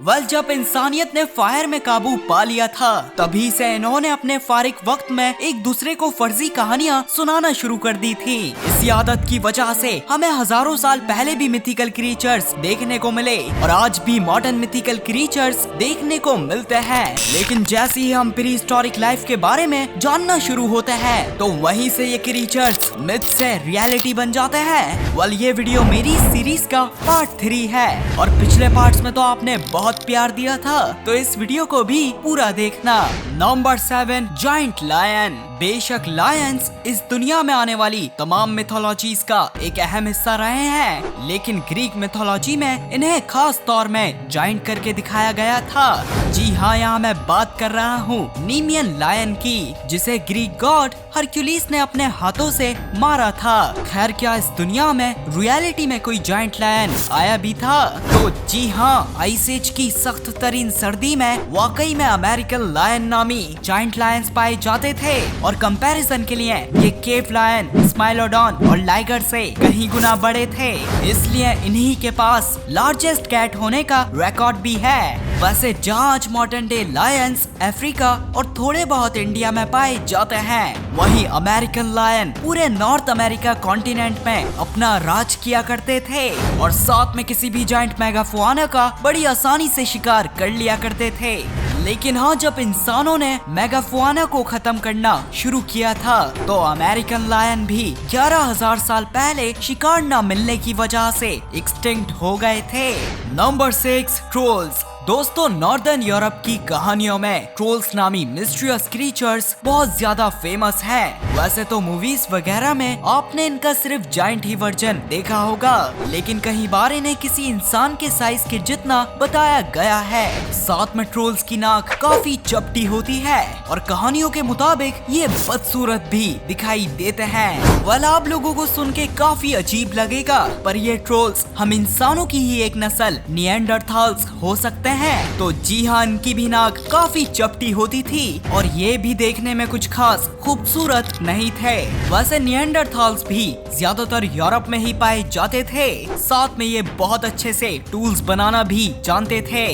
जब इंसानियत ने फायर में काबू पा लिया था तभी से इन्होंने अपने फारिग वक्त में एक दूसरे को फर्जी कहानियाँ सुनाना शुरू कर दी थी। इसी आदत की वजह से हमें हजारों साल पहले भी मिथिकल क्रीचर्स देखने को मिले और आज भी मॉडर्न मिथिकल क्रीचर्स देखने को मिलते हैं। लेकिन जैसे ही हम प्री हिस्टोरिक लाइफ के बारे में जानना शुरू होते हैं तो वहीं से ये क्रीचर्स मिथ से रियलिटी बन जाते हैं। ये वीडियो मेरी सीरीज का पार्ट 3 है और पिछले पार्ट्स में तो आपने बहुत प्यार दिया था, तो इस वीडियो को भी पूरा देखना। Number 7, giant lion. बेशक लायंस इस दुनिया में आने वाली तमाम मिथोलॉजीज का एक अहम हिस्सा रहे हैं, लेकिन ग्रीक मिथोलॉजी में इन्हें खास तौर में जायंट करके दिखाया गया था। जी हाँ, यहाँ मैं बात कर रहा हूँ नीमियन लायन की, जिसे ग्रीक गॉड हरक्यूलिस ने अपने हाथों से मारा था। खैर, क्या इस दुनिया में रियलिटी में कोई जायंट लायन आया भी था? तो जी हाँ, आइस एज की सख्त तरीन सर्दी में वाकई में अमेरिकन लायन नामी जायंट लायंस पाए जाते थे और कंपैरिजन के लिए ये केव लायन, स्माइलोडॉन और लाइगर से कहीं गुना बड़े थे, इसलिए इन्हीं के पास लार्जेस्ट कैट होने का रिकॉर्ड भी है। वैसे जहाँ आज मॉडर्न डे लायंस अफ्रीका और थोड़े बहुत इंडिया में पाए जाते हैं, वहीं अमेरिकन लायन पूरे नॉर्थ अमेरिका कॉन्टिनेंट में अपना राज किया करते थे और साथ में किसी भी जायंट मेगाफुआना का बड़ी आसानी से शिकार कर लिया करते थे। लेकिन हाँ, जब इंसानों ने मेगाफुआना को खत्म करना शुरू किया था तो अमेरिकन लायन भी 11,000 साल पहले शिकार न मिलने की वजह से एक्सटिंक्ट हो गए थे। Number 6, trolls. दोस्तों, नॉर्दर्न यूरोप की कहानियों में ट्रोल्स नामी मिस्टीरियस क्रीचर्स बहुत ज्यादा फेमस हैं। वैसे तो मूवीज वगैरह में आपने इनका सिर्फ जायंट ही वर्जन देखा होगा, लेकिन कई बार इन्हें किसी इंसान के साइज के जितना बताया गया है। साथ में ट्रोल्स की नाक काफी चपटी होती है और कहानियों के मुताबिक ये बदसूरत भी दिखाई देते हैं। आप लोगों को सुन के काफी अजीब लगेगा, पर ये ट्रोल्स हम इंसानों की ही एक नस्ल निएंडरथाल्स हो सकते हैं। तो जी हाँ, इनकी भी नाक काफी चपटी होती थी और ये भी देखने में कुछ खास खूबसूरत नहीं थे। वैसे निएंडरथाल्स भी ज्यादातर यूरोप में ही पाए जाते थे। साथ में ये बहुत अच्छे से टूल्स बनाना भी जानते थे।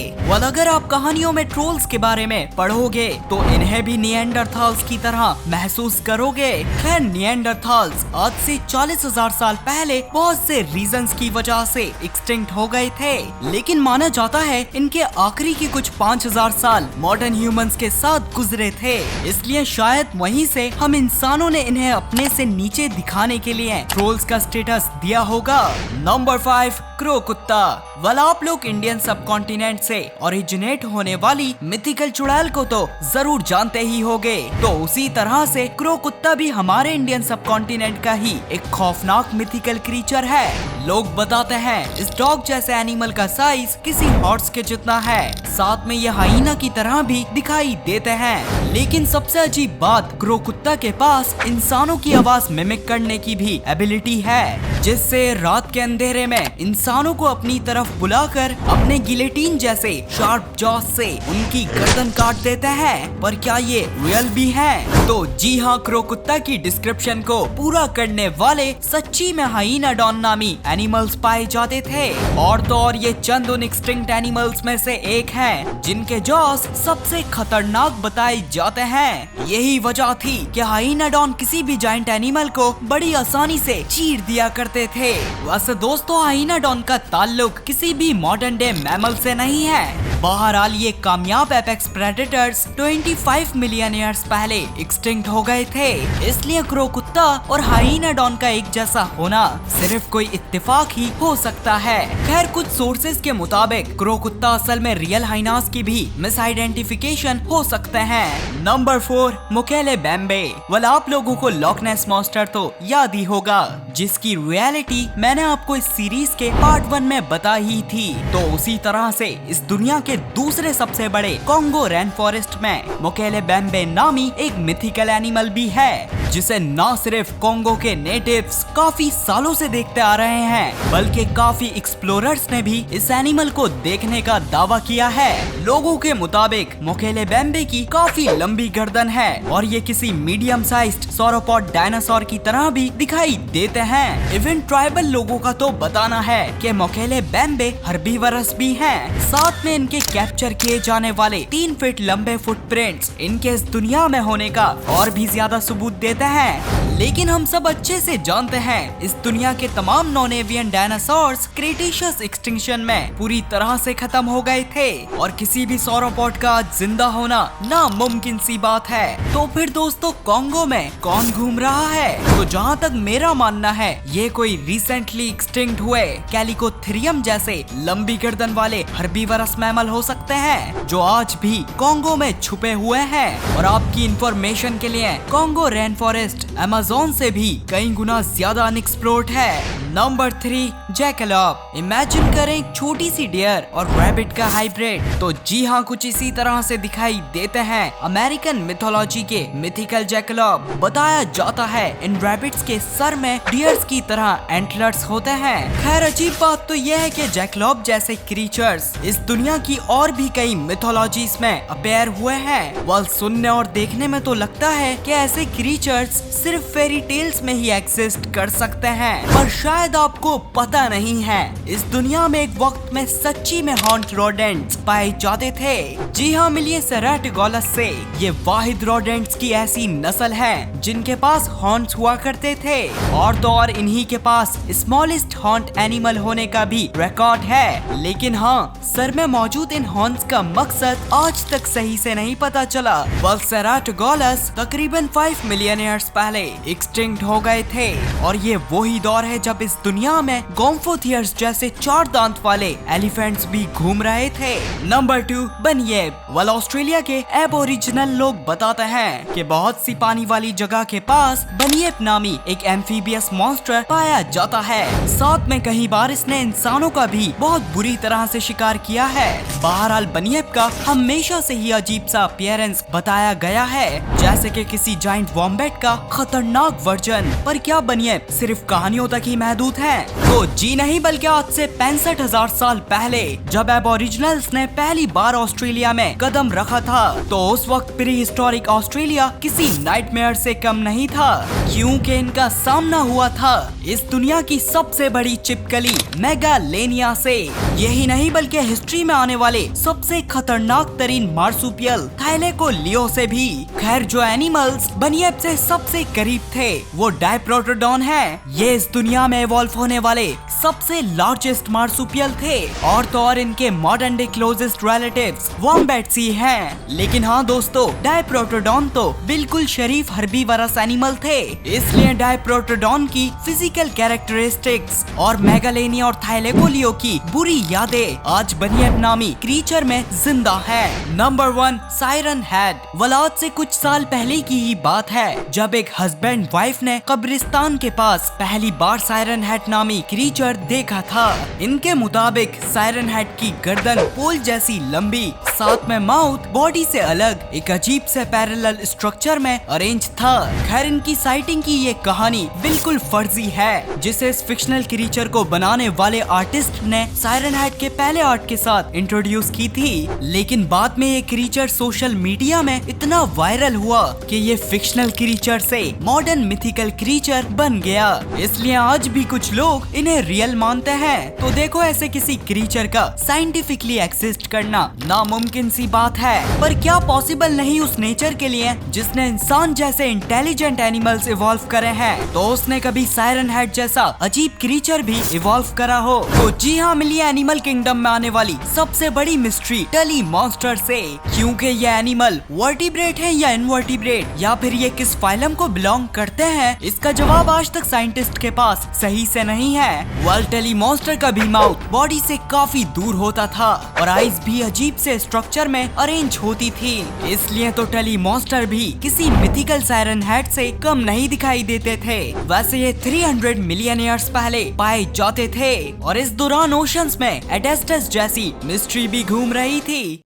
अगर आप कहानियों में ट्रोल्स के बारे में पढ़ोगे तो इन्हें भी निएंडरथाल्स की तरह महसूस करोगे। खैर, निएंडरथाल्स आज से 40,000 साल पहले बहुत से रीजंस की वजह से एक्सटिंक्ट हो गए थे, लेकिन माना जाता है इनके आखिरी की कुछ 5,000 साल मॉडर्न ह्यूमंस के साथ गुजरे थे, इसलिए शायद वहीं से हम इंसानों ने इन्हें अपने से नीचे दिखाने के लिए ट्रोल्स का स्टेटस दिया होगा। नंबर 5, क्रो कुत्ता। आप लोग इंडियन सब कॉन्टिनेंट से ओरिजिनेट होने वाली मिथिकल चुड़ैल को तो जरूर जानते ही होगे, तो उसी तरह से क्रो कुत्ता भी हमारे इंडियन सब कॉन्टिनेंट का ही एक खौफनाक मिथिकल क्रीचर है। लोग बताते हैं इस डॉग जैसे एनिमल का साइज किसी हॉर्स के जितना है। साथ में ये हाइना की तरह भी दिखाई देते हैं, लेकिन सबसे अजीब बात, क्रो कुत्ता के पास इंसानों की आवाज मिमिक करने की भी एबिलिटी है, जिससे रात के अंधेरे में इंसानों को अपनी तरफ बुलाकर अपने गिलेटिन जैसे शार्प जॉस से उनकी गर्दन काट देते हैं। पर क्या ये रियल भी है? तो जी हाँ, क्रो कुत्ता की डिस्क्रिप्शन को पूरा करने वाले सच्ची में हाइनाडॉन नामी एनिमल्स पाए जाते थे, और तो और ये चंद उन एक्सटिंक्ट एनिमल्स में से एक है जिनके जॉस सबसे खतरनाक बताए जाते हैं। यही वजह थी कि हाइनाडॉन किसी भी जायंट एनिमल को बड़ी आसानी से चीर दिया करते थे। वैसे दोस्तों, हाइनाडॉन का ताल्लुक किसी भी मॉडर्न डे मैमल से नहीं है। बहरहाल ये कामयाब एपेक्स प्रेडेटर्स 25 मिलियन ईयर्स पहले एक्सटिंक्ट हो गए थे, इसलिए क्रो कुत्ता और हाइनाडॉन का एक जैसा होना सिर्फ कोई इत्तेफाक ही हो सकता है। खैर, कुछ सोर्सेज के मुताबिक क्रो कुत्ता असल में रियल हाइनास की भी मिस आइडेंटिफिकेशन हो सकते हैं। नंबर 4, मुकेले बेम्बे। आप लोगों को लॉक नेस मॉन्स्टर तो याद ही होगा, जिसकी रियलिटी मैंने आपको इस सीरीज के पार्ट 1 में बता ही थी। तो उसी तरह से इस दुनिया के दूसरे सबसे बड़े कॉन्गो रेन फॉरेस्ट में मुकेले बेम्बे नामी एक मिथिकल एनिमल भी है, जिसे न सिर्फ कॉन्गो के नेटिव्स काफी सालों से देखते आ रहे हैं, बल्कि काफी एक्सप्लोरर्स ने भी इस एनिमल को देखने का दावा किया है। लोगों के मुताबिक मुकेले बेम्बे की काफी लंबी गर्दन है और ये किसी मीडियम साइज्ड सौरोपॉड डायनासोर की तरह भी दिखाई देते हैं। इवन ट्राइबल लोगों का तो बताना है कि मुकेले बेम्बे हर्बीवरस भी हैं। साथ में इनके कैप्चर किए जाने वाले 3 फीट लंबे फुटप्रिंट्स इनके इस दुनिया में होने का और भी ज्यादा सबूत देते हैं। लेकिन हम सब अच्छे से जानते हैं इस दुनिया के तमाम non avian dinosaurs Cretaceous extinction में पूरी तरह से खत्म हो गए थे और किसी भी सौरोपॉड का जिंदा होना नामुमकिन सी बात है। तो फिर दोस्तों कॉन्गो में कौन घूम रहा है? तो जहाँ तक मेरा मानना है ये कोई रिसेंटली एक्सटिंक्ट हुए कैलिकोथेरियम जैसे लंबी गर्दन वाले हर्बीवरस मैमल हो सकते हैं जो आज भी कॉन्गो में छुपे हुए हैं। और आपकी इंफॉर्मेशन के लिए कॉन्गो रेन फॉरेस्ट अमेज़न से भी कई गुना ज्यादा अनएक्सप्लोर्ड है। नंबर 3 जैकलोप। इमेजिन करें एक छोटी सी डियर और रैबिट का हाइब्रिड। तो जी हाँ, कुछ इसी तरह से दिखाई देते हैं अमेरिकन मिथोलॉजी के मिथिकल जैकलोप। बताया जाता है इन रैबिट्स के सर में डियर्स की तरह एंटलर्स होते हैं। खैर अजीब बात तो यह है कि जैकलोप जैसे क्रीचर्स इस दुनिया की और भी कई मिथोलॉजीज में अपेयर हुए हैं। वह सुनने और देखने में तो लगता है कि ऐसे क्रीचर्स सिर्फ फेरी टेल्स में ही एग्जिस्ट कर सकते हैं, पर शायद आपको पता नहीं है इस दुनिया में एक वक्त में सच्ची में हॉन्ट रोडेंट्स पाए जाते थे। जी हाँ, मिलिए सेराटोगोलस से। ये वाहिद रोडेंट्स की ऐसी नस्ल है जिनके पास हॉन्ट्स हुआ करते थे और तो और इन्हीं के पास स्मॉलेस्ट हॉन्ट एनिमल होने का भी रिकॉर्ड है। लेकिन हाँ, सर में मौजूद इन हॉर्न्स का मकसद आज तक सही से नहीं पता चला। सेराटोगोलस तकरीबन 5 मिलियन ईयर्स पहले एक्सटिंक्ट हो गए थे और ये वही दौर है जब इस दुनिया में गोम्फोथियर्स जैसे 4 दांत वाले एलिफेंट्स भी घूम रहे थे। नंबर 2 बनिएब। ऑस्ट्रेलिया के एबोरिजिनल लोग बताते हैं कि बहुत सी पानी वाली जगह के पास बनिएब नामी एक एम्फीबियस मॉन्स्टर पाया जाता है। साथ में कई बार इसने इंसानों का भी बहुत बुरी तरह से शिकार किया है। बहरहाल बनिएब का हमेशा से ही अजीब सा अपीयरेंस बताया गया है, जैसे कि किसी जाइंट वॉम्बैट का खतरनाक वर्जन। पर क्या बनिएब सिर्फ कहानियों तक ही महदूद है? तो जी नहीं, बल्कि आज से 65,000 साल पहले जब एबोरिजिनल्स ने पहली बार ऑस्ट्रेलिया में कदम रखा था तो उस वक्त प्री हिस्टोरिक ऑस्ट्रेलिया किसी नाइटमेयर से कम नहीं था, क्योंकि इनका सामना हुआ था इस दुनिया की सबसे बड़ी चिपकली मेगालेनिया से। यही नहीं बल्कि हिस्ट्री में आने वाले सबसे खतरनाक तरीन मार्सुपियल थैलेकोलियो से भी। खैर जो एनिमल्स बनिएब से सबसे करीब थे वो डायप्रोटोडॉन है। ये इस दुनिया में इवॉल्व होने वाले सबसे लार्जेस्ट मार्सुपियल थे और तो और इनके मॉडर्न डे क्लोजेस्ट रिलेटिव्स वॉम्बैट्स ही हैं। लेकिन हाँ दोस्तों, डायप्रोटोडॉन तो बिल्कुल शरीफ हर्बीवरस एनिमल थे, इसलिए डायप्रोटोडॉन की फिजिकल कैरेक्टरिस्टिक्स और मेगालेनिया और थैलेकोलियो की बुरी यादें आज बनिएब नामी क्रीचर में जिंदा है। Number 1 siren head. आज से कुछ साल पहले की ही बात है जब एक हस्बैंड वाइफ ने कब्रिस्तान के पास पहली बार सायरन हेड नामी क्रीचर देखा था। इनके मुताबिक सायरन हेड की गर्दन पोल जैसी लंबी, साथ में माउथ बॉडी से अलग एक अजीब से पैरेलल स्ट्रक्चर में अरेंज था। खैर इनकी साइटिंग की ये कहानी बिल्कुल फर्जी है, जिसे इस फिक्शनल क्रीचर को बनाने वाले आर्टिस्ट ने सायरन हेड के पहले आर्ट के साथ इंट्रोड्यूस की थी। लेकिन बाद में ये क्रीचर सोशल मीडिया में इतना वायरल हुआ कि ये फिक्शनल क्रीचर से मॉडर्न मिथिकल क्रीचर बन गया। इसलिए आज भी कुछ लोग इन्हें रियल मानते हैं। तो देखो, ऐसे किसी क्रीचर का साइंटिफिकली एग्जिस्ट करना नामुमकिन सी बात है, पर क्या पॉसिबल नहीं उस नेचर के लिए जिसने इंसान जैसे इंटेलिजेंट एनिमल्स इवॉल्व करे हैं, तो उसने कभी सायरन हेड जैसा अजीब क्रीचर भी इवॉल्व करा हो। तो जी हाँ, मिलिए एनिमल किंगडम में आने वाली सबसे बड़ी मिस्ट्री टली मॉन्स्टर से, क्योंकि ये एनिमल वर्टिब्रेट है या इनवर्टिब्रेट या फिर ये किस फाइलम को बिलोंग करते हैं, इसका जवाब आज तक साइंटिस्ट के पास सही से नहीं है। टली मॉन्स्टर का भी माउथ बॉडी से काफी दूर होता था और आईज भी अजीब से स्ट्रक्चर में अरेंज होती थी, इसलिए तो टली मॉन्स्टर भी किसी मिथिकल सायरन हेड से कम नहीं दिखाई देते थे। वैसे ये 300 मिलियन ईयर्स पहले पाए जाते थे और इस दौरान ओशंस में एडेस्टस जैसी मिस्ट्री भी घूम रही थी।